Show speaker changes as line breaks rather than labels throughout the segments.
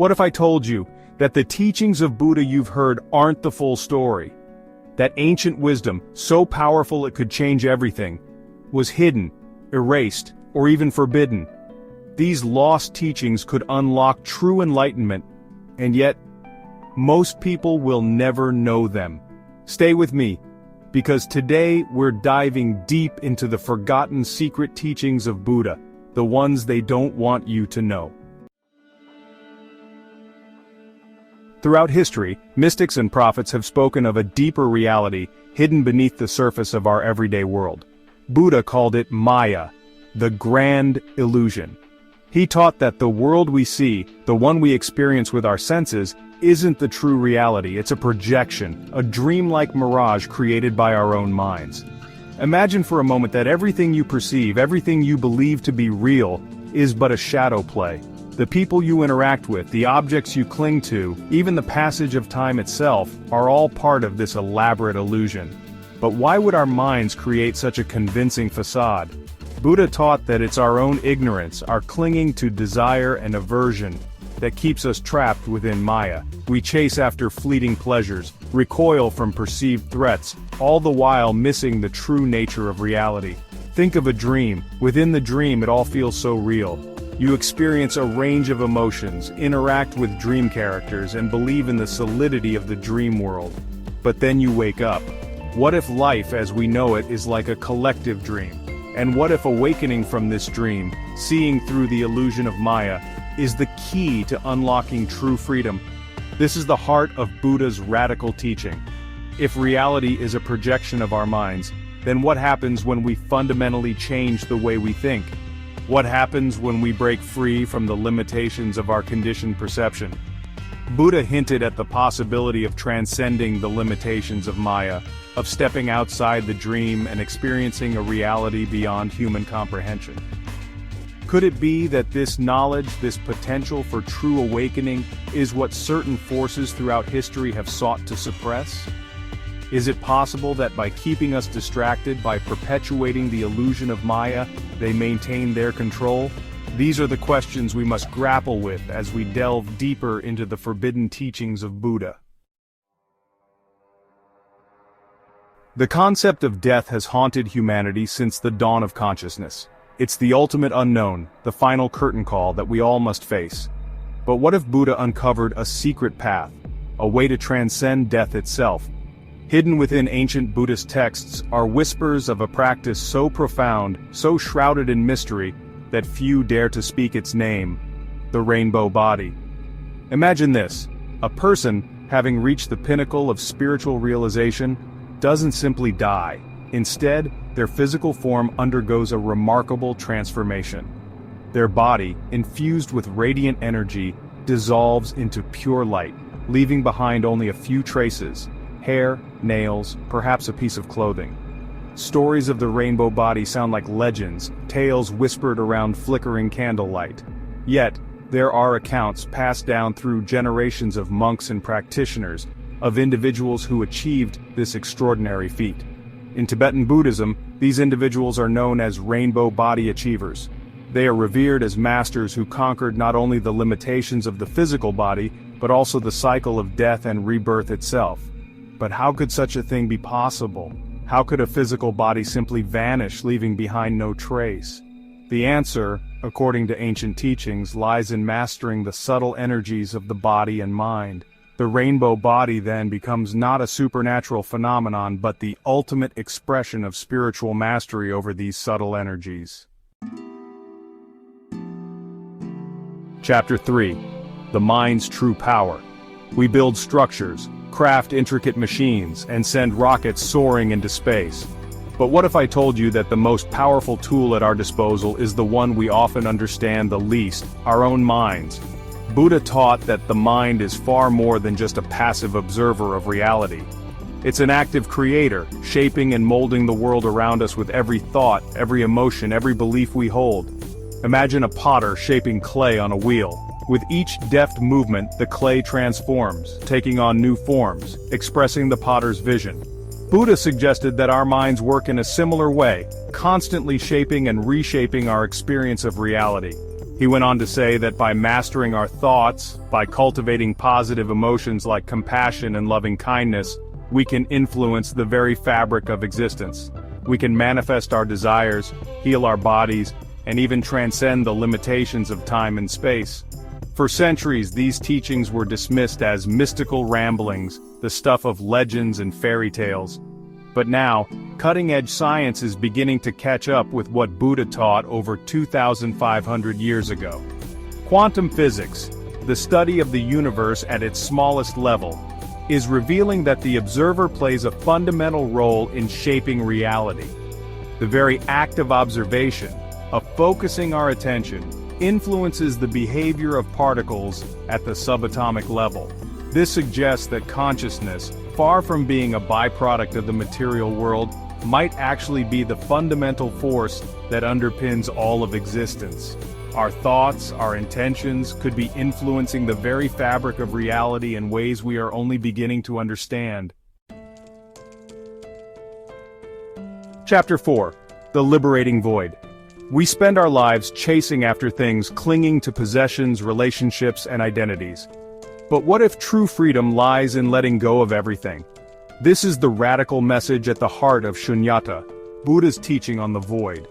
What if I told you that the teachings of Buddha you've heard aren't the full story? That ancient wisdom, so powerful it could change everything, was hidden, erased, or even forbidden. These lost teachings could unlock true enlightenment, and yet, most people will never know them. Stay with me, because today we're diving deep into the forgotten secret teachings of Buddha, the ones they don't want you to know. Throughout history, mystics and prophets have spoken of a deeper reality hidden beneath the surface of our everyday world. Buddha called it Maya, the grand illusion. He taught that the world we see, the one we experience with our senses, isn't the true reality. It's a projection, a dreamlike mirage created by our own minds. Imagine for a moment that everything you perceive, everything you believe to be real, is but a shadow play. The people you interact with, the objects you cling to, even the passage of time itself, are all part of this elaborate illusion. But why would our minds create such a convincing facade? Buddha taught that it's our own ignorance, our clinging to desire and aversion, that keeps us trapped within Maya. We chase after fleeting pleasures, recoil from perceived threats, all the while missing the true nature of reality. Think of a dream. Within the dream it all feels so real. You experience a range of emotions, interact with dream characters, and believe in the solidity of the dream world. But then you wake up. What if life as we know it is like a collective dream? And what if awakening from this dream, seeing through the illusion of Maya, is the key to unlocking true freedom? This is the heart of Buddha's radical teaching. If reality is a projection of our minds, then what happens when we fundamentally change the way we think? What happens when we break free from the limitations of our conditioned perception? Buddha hinted at the possibility of transcending the limitations of Maya, of stepping outside the dream and experiencing a reality beyond human comprehension. Could it be that this knowledge, this potential for true awakening, is what certain forces throughout history have sought to suppress? Is it possible that by keeping us distracted, by perpetuating the illusion of Maya, they maintain their control? These are the questions we must grapple with as we delve deeper into the forbidden teachings of Buddha. The concept of death has haunted humanity since the dawn of consciousness. It's the ultimate unknown, the final curtain call that we all must face. But what if Buddha uncovered a secret path, a way to transcend death itself? Hidden within ancient Buddhist texts are whispers of a practice so profound, so shrouded in mystery, that few dare to speak its name: the rainbow body. Imagine this: a person, having reached the pinnacle of spiritual realization, doesn't simply die. Instead, their physical form undergoes a remarkable transformation. Their body, infused with radiant energy, dissolves into pure light, leaving behind only a few traces: hair, nails, perhaps a piece of clothing. Stories of the rainbow body sound like legends, tales whispered around flickering candlelight. Yet, there are accounts passed down through generations of monks and practitioners, of individuals who achieved this extraordinary feat. In Tibetan Buddhism, these individuals are known as rainbow body achievers. They are revered as masters who conquered not only the limitations of the physical body, but also the cycle of death and rebirth itself. But how could such a thing be possible? How could a physical body simply vanish, leaving behind no trace? The answer, according to ancient teachings, lies in mastering the subtle energies of the body and mind. The rainbow body then becomes not a supernatural phenomenon but the ultimate expression of spiritual mastery over these subtle energies. Chapter 3. The Mind's True Power. We build structures, craft intricate machines, and send rockets soaring into space. But what if I told you that the most powerful tool at our disposal is the one we often understand the least: our own minds? Buddha taught that the mind is far more than just a passive observer of reality. It's an active creator, shaping and molding the world around us with every thought, every emotion, every belief we hold. Imagine a potter shaping clay on a wheel. With each deft movement, the clay transforms, taking on new forms, expressing the potter's vision. Buddha suggested that our minds work in a similar way, constantly shaping and reshaping our experience of reality. He went on to say that by mastering our thoughts, by cultivating positive emotions like compassion and loving kindness, we can influence the very fabric of existence. We can manifest our desires, heal our bodies, and even transcend the limitations of time and space. For centuries, these teachings were dismissed as mystical ramblings, the stuff of legends and fairy tales. But now, cutting-edge science is beginning to catch up with what Buddha taught over 2,500 years ago. Quantum physics, the study of the universe at its smallest level, is revealing that the observer plays a fundamental role in shaping reality. The very act of observation, of focusing our attention, influences the behavior of particles at the subatomic level. This suggests that consciousness, far from being a byproduct of the material world, might actually be the fundamental force that underpins all of existence. Our thoughts, our intentions, could be influencing the very fabric of reality in ways we are only beginning to understand. Chapter 4. The Liberating Void. We spend our lives chasing after things, clinging to possessions, relationships, and identities. But what if true freedom lies in letting go of everything? This is the radical message at the heart of Shunyata, Buddha's teaching on the void.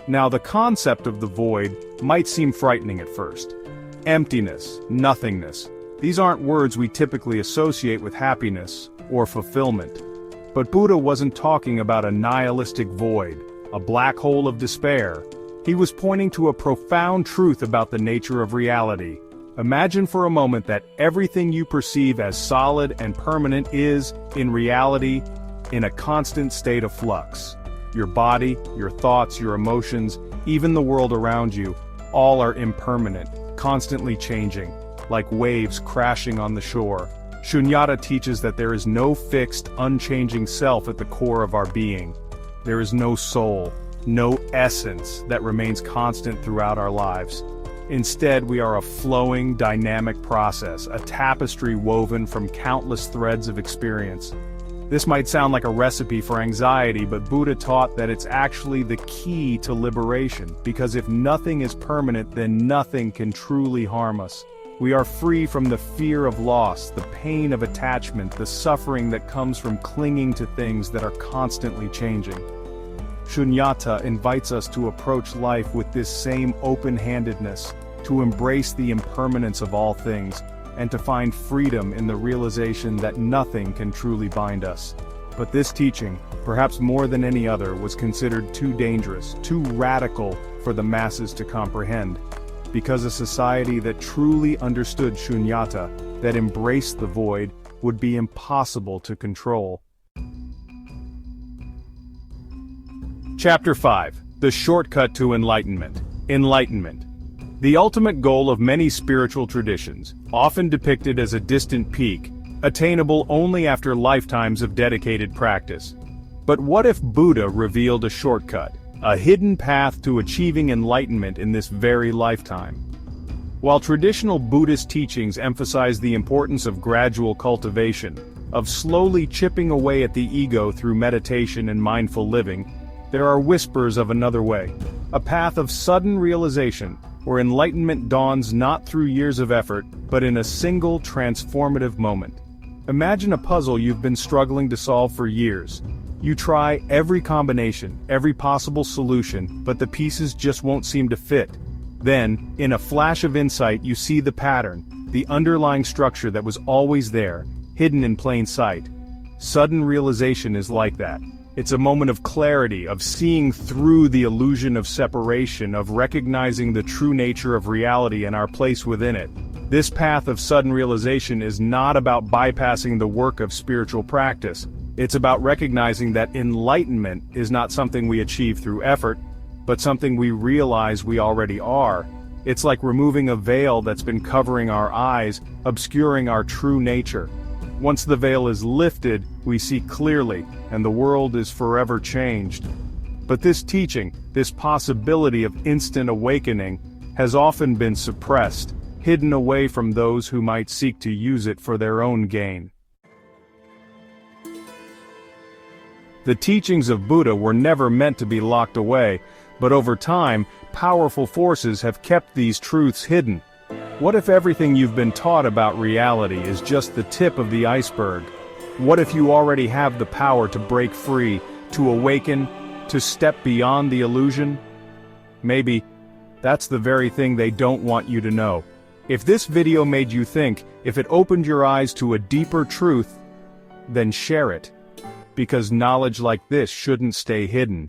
Now, the concept of the void might seem frightening at first. Emptiness, nothingness. These aren't words we typically associate with happiness or fulfillment. But Buddha wasn't talking about a nihilistic void, a black hole of despair. He was pointing to a profound truth about the nature of reality. Imagine for a moment that everything you perceive as solid and permanent is, in reality, in a constant state of flux. Your body, your thoughts, your emotions, even the world around you, all are impermanent, constantly changing, like waves crashing on the shore. Shunyata teaches that there is no fixed, unchanging self at the core of our being. There is no soul, no essence that remains constant throughout our lives. Instead, we are a flowing, dynamic process, a tapestry woven from countless threads of experience. This might sound like a recipe for anxiety, but Buddha taught that it's actually the key to liberation, because if nothing is permanent, then nothing can truly harm us. We are free from the fear of loss, the pain of attachment, the suffering that comes from clinging to things that are constantly changing. Shunyata invites us to approach life with this same open-handedness, to embrace the impermanence of all things, and to find freedom in the realization that nothing can truly bind us. But this teaching, perhaps more than any other, was considered too dangerous, too radical for the masses to comprehend. Because a society that truly understood Shunyata, that embraced the void, would be impossible to control. Chapter 5. The Shortcut to Enlightenment. Enlightenment. The ultimate goal of many spiritual traditions, often depicted as a distant peak, attainable only after lifetimes of dedicated practice. But what if Buddha revealed a shortcut, a hidden path to achieving enlightenment in this very lifetime? While traditional Buddhist teachings emphasize the importance of gradual cultivation, of slowly chipping away at the ego through meditation and mindful living, there are whispers of another way, a path of sudden realization, where enlightenment dawns not through years of effort, but in a single transformative moment. Imagine a puzzle you've been struggling to solve for years. You try every combination, every possible solution, but the pieces just won't seem to fit. Then, in a flash of insight, you see the pattern, the underlying structure that was always there, hidden in plain sight. Sudden realization is like that. It's a moment of clarity, of seeing through the illusion of separation, of recognizing the true nature of reality and our place within it. This path of sudden realization is not about bypassing the work of spiritual practice. It's about recognizing that enlightenment is not something we achieve through effort, but something we realize we already are. It's like removing a veil that's been covering our eyes, obscuring our true nature. Once the veil is lifted, we see clearly, and the world is forever changed. But this teaching, this possibility of instant awakening, has often been suppressed, hidden away from those who might seek to use it for their own gain. The teachings of Buddha were never meant to be locked away, But over time, powerful forces have kept these truths hidden. What if everything you've been taught about reality is just the tip of the iceberg? What if you already have the power to break free, to awaken, to step beyond the illusion? Maybe that's the very thing they don't want you to know. If this video made you think, if it opened your eyes to a deeper truth, then share it. Because knowledge like this shouldn't stay hidden.